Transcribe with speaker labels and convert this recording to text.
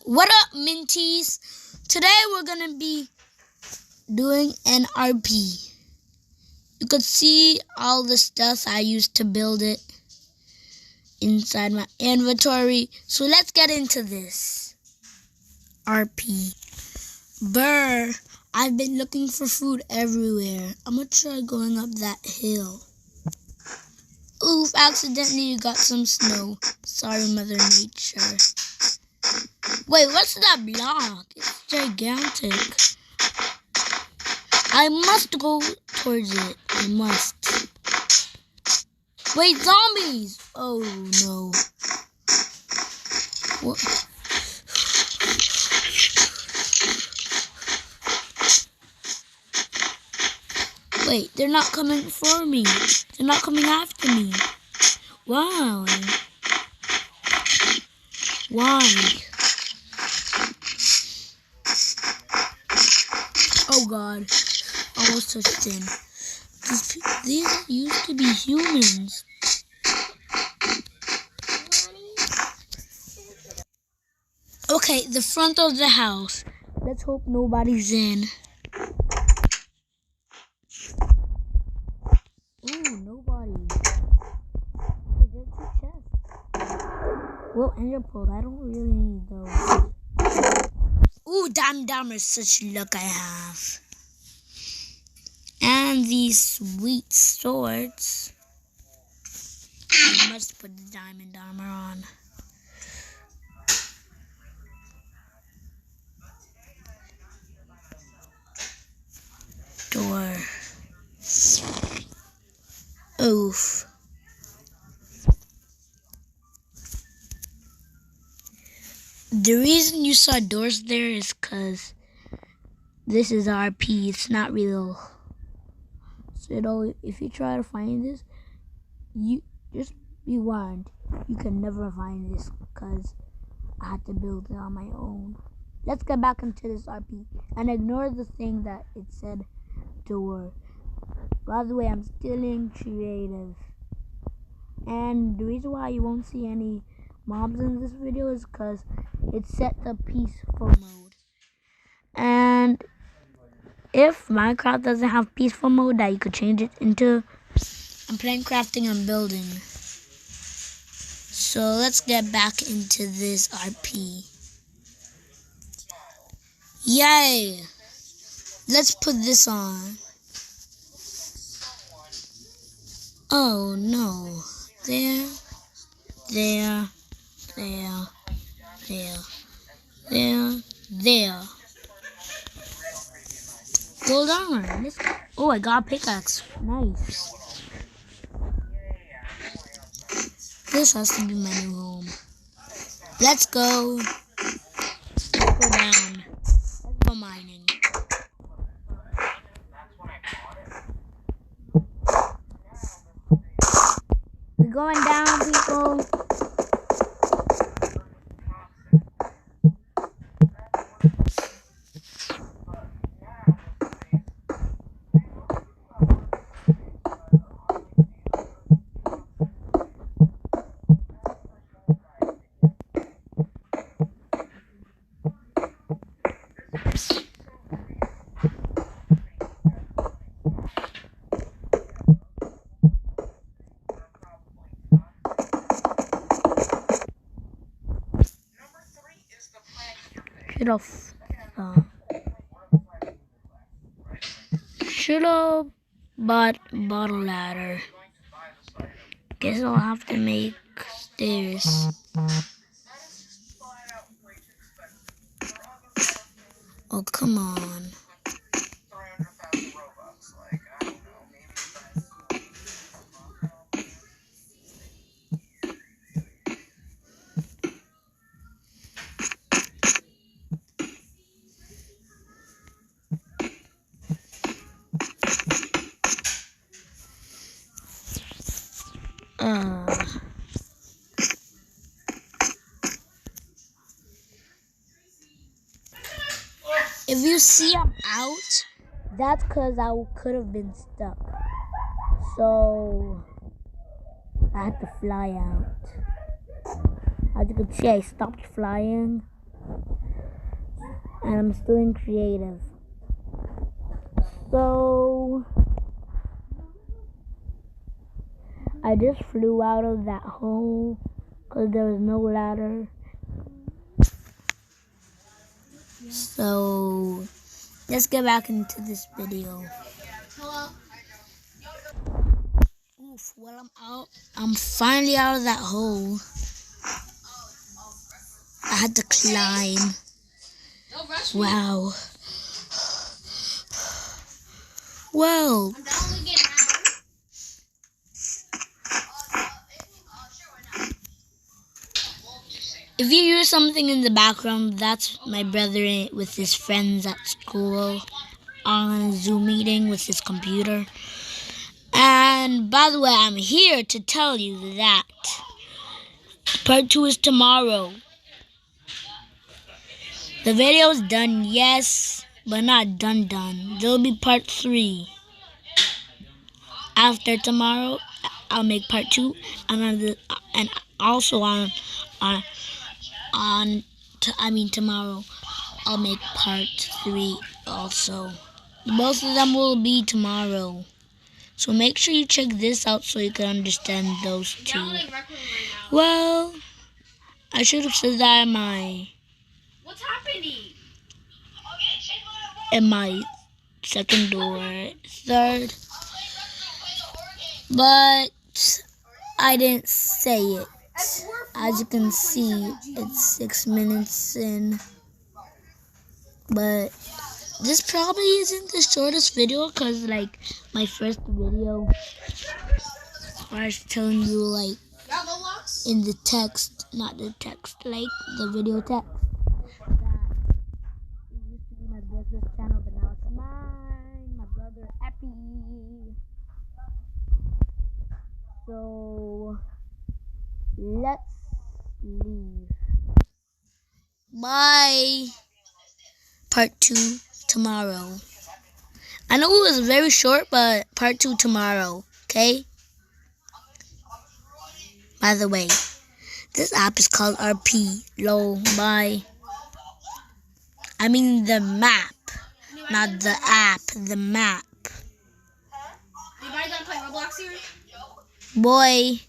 Speaker 1: What up, Minties? Today we're gonna be doing an RP. You could see all the stuff I used to build it inside my inventory. So let's get into this. RP. Brr, I've been looking for food everywhere. I'm gonna try going up that hill. Oof, accidentally got some snow. Sorry, Mother Nature. Wait, what's that block? It's gigantic. I must go towards it. I must. Wait, zombies! Oh no. What? Wait, they're not coming for me. They're not coming after me. Wow. Why? Oh god. Almost touched in. These used to be humans. Okay, the front of the house. Let's hope nobody's in. Ooh, nobody. Hey, there's two chests. Well, ender pearls. I don't really need those. Ooh, damn, it's such luck I have. And these sweet swords. I must put the diamond armor on. Door. Oof. The reason you saw doors there is because this is RP. It's not real. So if you try to find this, you just be warned. You can never find this because I had to build it on my own. Let's get back into this RP and ignore the thing that it said door. By the way, I'm still in creative. And the reason why you won't see any mobs in this video is because it's set to peaceful mode. And if Minecraft doesn't have peaceful mode that you could change it into, I'm playing crafting and building. So let's get back into this RP. Yay! Let's put this on. Oh no. There. Gold armor. Oh, I got a pickaxe. Nice. This has to be my new home. Let's go. Let's go down. Let's go mining. We're going down, people. Should have bought bottle ladder. Guess I'll have to make stairs. Oh, come on. If you see I'm out, that's because I could have been stuck. So I had to fly out. As you can see, I stopped flying and I'm still in creative. So I just flew out of that hole because there was no ladder. So let's get back into this video. Oof, well, I'm out. I'm finally out of that hole. I had to climb. Wow. Well, if you hear something in the background, that's my brother with his friends at school on a Zoom meeting with his computer. And by the way, I'm here to tell you that part 2 is tomorrow. The video is done, yes, but not done. There'll be part 3. After tomorrow, I'll make part 2, and also tomorrow, I'll make part 3 also. Both of them will be tomorrow. So make sure you check this out so you can understand those two. Well, I should have said that
Speaker 2: What's happening?
Speaker 1: In my second or third. But I didn't say it. As you can see, it's 6 minutes in. But this probably isn't the shortest video because, like, my first video, I was telling you, like, in the text, not the text, like the video text, that it used to be my brother's channel, but now it's mine, my brother Epi. So let's leave. Bye. Part 2 tomorrow. I know it was very short, but part 2 tomorrow, okay? By the way, this app is called RP. Lol, bye. I mean the map, not the app, the map.
Speaker 2: Anybody gonna play Roblox here?
Speaker 1: Boy.